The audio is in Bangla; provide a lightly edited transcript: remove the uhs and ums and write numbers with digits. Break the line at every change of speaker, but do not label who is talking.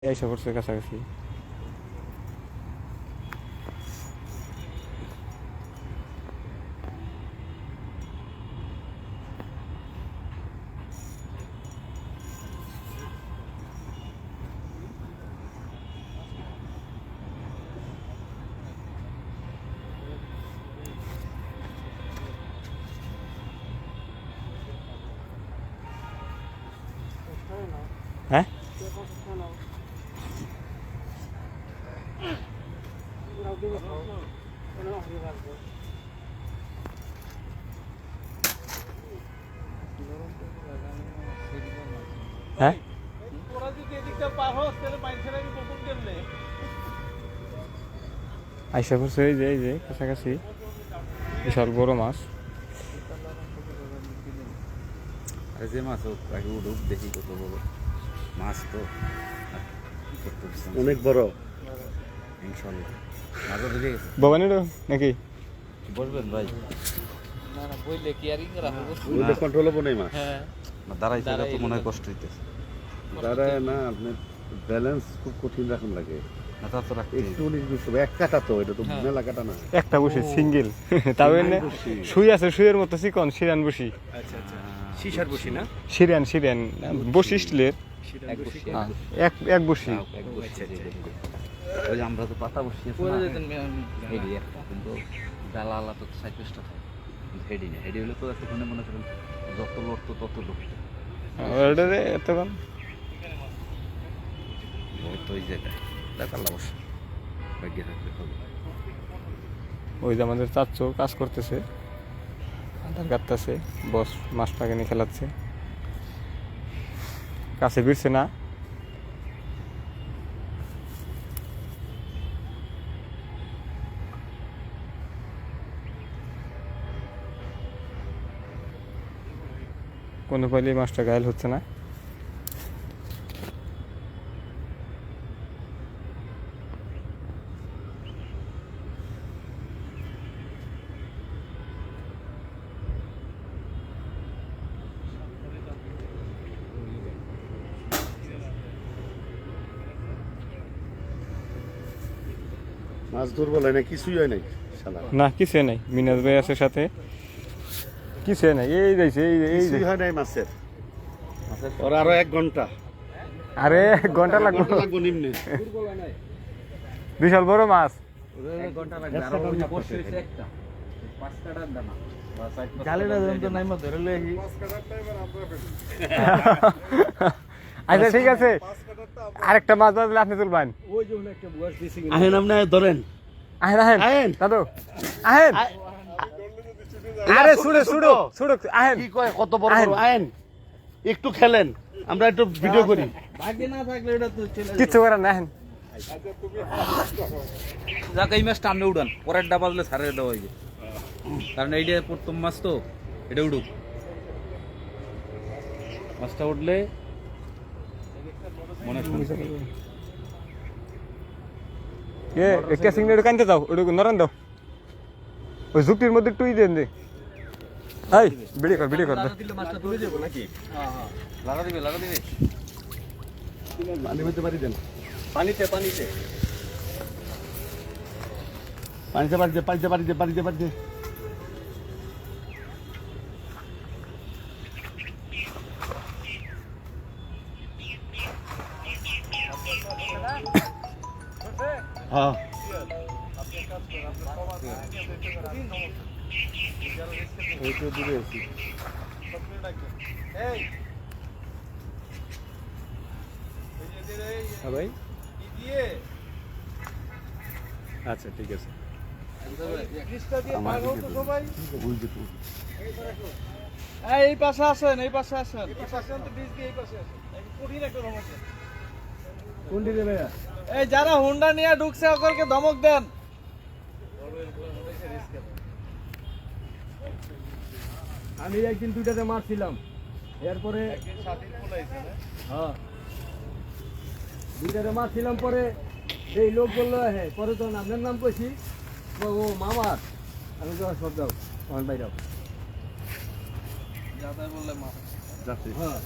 এসে পড়ছে কাছাকাছি। হ্যাঁ হ্যাঁ আইসা পড়ছে এই যে কাছাকাছি বিশাল বড় মাছ।
আরে যে মাছ হোক আগে উঠুক দেখি কত বড় মাছ তো
অনেক বড়
ইনশাল্লাহ মাছও ধরে গেছে।
ভবানীরও নাকি
বসবেন ভাই
না না বইলে কি আর ইংরা হবে
ওদের কন্ট্রোল হবো না মাছ
হ্যাঁ
না দাঁড়াইছে তো মনে হয় কষ্ট হইতেছে।
দাঁড়ায় না আপনার ব্যালেন্স খুব কঠিন রাখুন লাগে
না তা তো রাখতে
একটু 19-20 হবে এক কাটা তো এটা তো মেলা কাটা না
একটা বসে সিঙ্গেল তাও এনে শুই আছে শুয়ের মতো চিকন শিরান বসি।
শিশার বসি না
শিরান বসি স্টিলের
এক বসি
এক বসি।
ওই যে আমরা তো পাতা বসিয়েছি
পরে
না
যেতেন
হেডি একটা কিন্তু ডালা আলা তো 60-50 থাকে হেডি না হেডি হলে তো এতক্ষণে মনে করেন যত লড়তো তত লড়তো
ওটারে এতক্ষণ
ওই তো ওই যেটা দেখাল্লা বসে ভাগ্যে থাকলে হবে।
ওই যে আমাদের চাচ্চু কাজ করতেছে, আধার কাটতেছে, বস মাছটাকে নিয়ে খেলাচ্ছে। কাছে ফিরছে না, কোনো পাইলে মাছটা ঘায়ল হচ্ছে না।
মাছ দুর্বল হয় না কিছুই হয় নাই শালা
না কিছুই নাই, মিনাজ ভাই আছে সাথে, কিছুই নাই। এই যাইছে এই
কিছুই হয় নাই মাছের ওর আরো 1 ঘন্টা
আরে ঘন্টা লাগবে,
লাগবো নিম্নে
বিশাল বড় মাছ।
ঘন্টা লাগবে আর ওই যে বসে হইছে একটা 5 কাটার দানা
জালেটা যন্ত্র নাইমা ধরে লই আহি
আচ্ছা ঠিক আছে, আরেকটা মাছ বাজলে আপনি তুলবেন।
ওই যে একটা বুয়াস দিছি
আহেন আপনি ধরেন
আহেন আহেন
আহেন।
দাদু আহেন, আরে ছুড়ে ছুড়ো ছুড়ো আহেন।
কি কয় কত বড়
আহেন।
বড় আহেন একটু খেলেন আমরা একটু ভিডিও করি
ভাগ্যে না থাকলে এটা তো চলে
কিচ্ছু করার না, আহেন।
যাক এই মাছটা আপনি উড়ান পরের ডা বাজলে সারে দেওয়া হইবে কারণ এইটা প্রথম মাছ তো এটা উড়ুক মাছটা উঠলে মনে শুনছে
কেসিং নেড়ে কানতে দাও, ওটা নরম দাও, ওই ঝুঁকির মধ্যে টুই দেন দে। এই ভিডিও কর দে।
দিলে মাছটা তুলে দেব নাকি হ্যাঁ হ্যাঁ
লাগা দিবে
পানি মধ্যে পারি দেন
পানিতে
পানিতে পারি দে হ্যাঁ এই তো দূরে আছি হ্যাঁ ভাই আচ্ছা ঠিক আছে
এই পাশে আসেন এই পাশে আসেন তো বীজ দিয়ে এই পাশে আসেন কঠিন একটা ধমক দেন।
কোনটি দেবে
এই যারা হুন্ডা নিয়ে ঢুকছে ওদেরকে ধমক দেন।
আমি একদিন 2টাতে মারছিলাম এরপরে হ্যাঁ 2টাতে মারছিলাম পরে এই লোক বললো হ্যাঁ পরে তো আপনার নাম কইছি ও মামার আমি তো সব যাও বাইরাও
যাতে বললে মা
যাচ্ছি হ্যাঁ